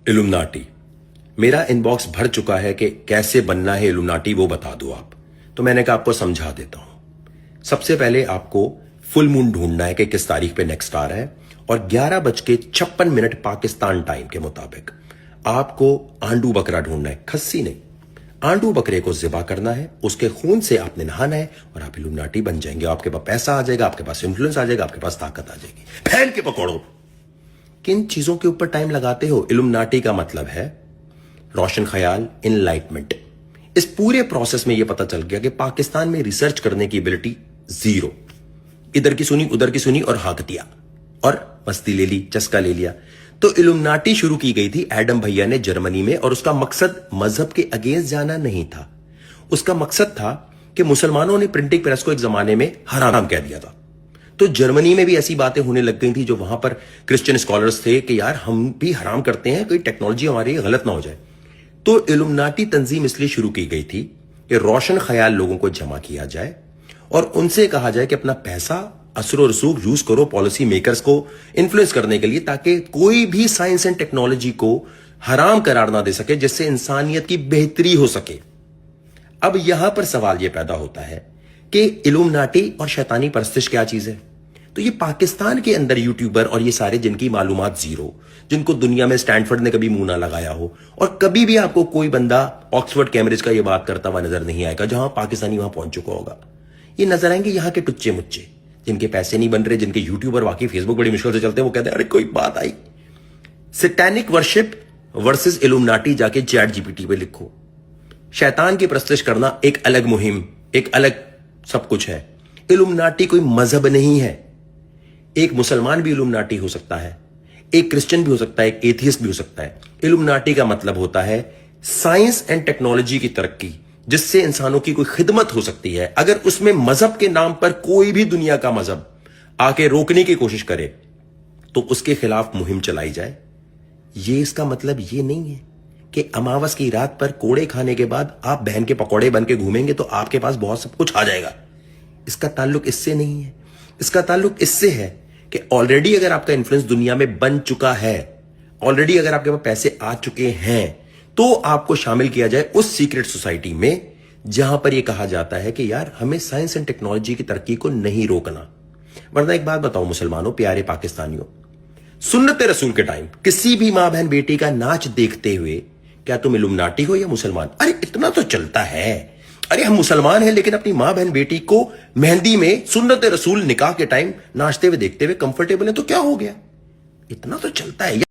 Illuminati. मेरा inbox भर चुका है कि कैसे बनना है इल्यूमिनाटी, वो बता दो आप। तो मैंने कहा आपको समझा देता हूं। सबसे पहले आपको फुल मून ढूंढना है कि किस तारीख पे नेक्स्ट आ रहा है, और 11:56 पाकिस्तान टाइम के मुताबिक आपको आंडू बकरा ढूंढना है, खस्सी नहीं। आंडू बकरे को ज़िबा करना है, उसके खून से आपने नहाना है और आप इल्यूमिनाटी बन जाएंगे। आपके पास पैसा आ जाएगा, आपके पास इन्फ्लुएंस आ जाएगा, आपके पास ताकत आ जाएगी। फैन के पकौड़ो। किन चीजों के ऊपर टाइम लगाते हो? इल्यूमिनाटी का मतलब है रोशन ख्याल, इनलाइटमेंट। इस पूरे प्रोसेस में यह पता चल गया कि पाकिस्तान में रिसर्च करने की एबिलिटी जीरो। इधर की सुनी, उधर की सुनी और हाँक दिया और मस्ती ले ली, चस्का ले लिया। तो इल्यूमिनाटी शुरू की गई थी एडम भैया ने जर्मनी में, और उसका मकसद मजहब के अगेंस्ट जाना नहीं था। उसका मकसद था कि मुसलमानों ने प्रिंटिंग प्रेस को एक जमाने में हराम कह दिया था। तो जर्मनी में भी ऐसी बातें होने लग गई थी, जो वहां पर क्रिश्चियन स्कॉलर्स थे कि यार हम भी हराम करते हैं, कोई टेक्नोलॉजी हमारी गलत ना हो जाए। तो इल्यूमिनाटी तंजीम इसलिए शुरू की गई थी कि रोशन ख्याल लोगों को जमा किया जाए और उनसे कहा जाए कि अपना पैसा असर और रसूख यूज करो पॉलिसी मेकर्स को इन्फ्लुएंस करने के लिए, ताकि कोई भी साइंस एंड टेक्नोलॉजी को हराम करार ना दे सके, जिससे इंसानियत की बेहतरी हो सके। अब यहां पर सवाल यह पैदा होता है कि इल्यूमिनाटी और शैतानी परस्तिश क्या चीज है? तो ये पाकिस्तान के अंदर यूट्यूबर और ये सारे जिनकी मालूमात जीरो, जिनको दुनिया में स्टैनफोर्ड ने कभी मुंह ना लगाया हो, और कभी भी आपको कोई बंदा ऑक्सफोर्ड कैम्ब्रिज का ये बात करता हुआ नजर नहीं आएगा, जहां पाकिस्तानी वहां पहुंच चुका होगा। ये नजर आएंगे यहां के टुच्चे मुच्चे, जिनके पैसे नहीं बन रहे, जिनके यूट्यूबर वाकई फेसबुक बड़ी मुश्किल से चलते हैं। वो कहते हैं अरे कोई बात आई, सैटेनिक वर्शिप वर्सेस इल्यूमिनाटी जाके चैट जीपीटी पे लिखो। शैतान की परस्तिश करना एक अलग मुहिम, एक अलग सब कुछ है। इल्यूमिनाटी कोई मजहब नहीं है। एक मुसलमान भी इल्यूमिनाटी हो सकता है, एक क्रिश्चियन भी हो सकता है, एक एथियस्ट भी हो सकता है। इल्यूमिनाटी का मतलब होता है साइंस एंड टेक्नोलॉजी की तरक्की, जिससे इंसानों की कोई खिदमत हो सकती है। अगर उसमें मजहब के नाम पर कोई भी दुनिया का मजहब आके रोकने की कोशिश करे तो उसके खिलाफ मुहिम चलाई जाए। ये इसका मतलब ये नहीं है कि अमावस की रात पर कोड़े खाने के बाद आप बहन के पकौड़े बन के घूमेंगे तो आपके पास बहुत सब कुछ आ जाएगा। इसका ताल्लुक इससे नहीं है। इसका ताल्लुक इससे है कि ऑलरेडी अगर आपका इन्फ्लुएंस दुनिया में बन चुका है, ऑलरेडी अगर आपके पास पैसे आ चुके हैं, तो आपको शामिल किया जाए उस सीक्रेट सोसाइटी में जहां पर यह कहा जाता है कि यार हमें साइंस एंड टेक्नोलॉजी की तरक्की को नहीं रोकना। वरना एक बात बताओ मुसलमानों, प्यारे पाकिस्तानियों, सुन्नत रसूल के टाइम किसी भी मां बहन बेटी का नाच देखते हुए क्या तुम इल्यूमिनाटी हो या मुसलमान? अरे इतना तो चलता है। अरे हम मुसलमान हैं लेकिन अपनी मां बहन बेटी को मेहंदी में सुन्नत रसूल निकाह के टाइम नाचते हुए देखते हुए कंफर्टेबल है, तो क्या हो गया? इतना तो चलता है।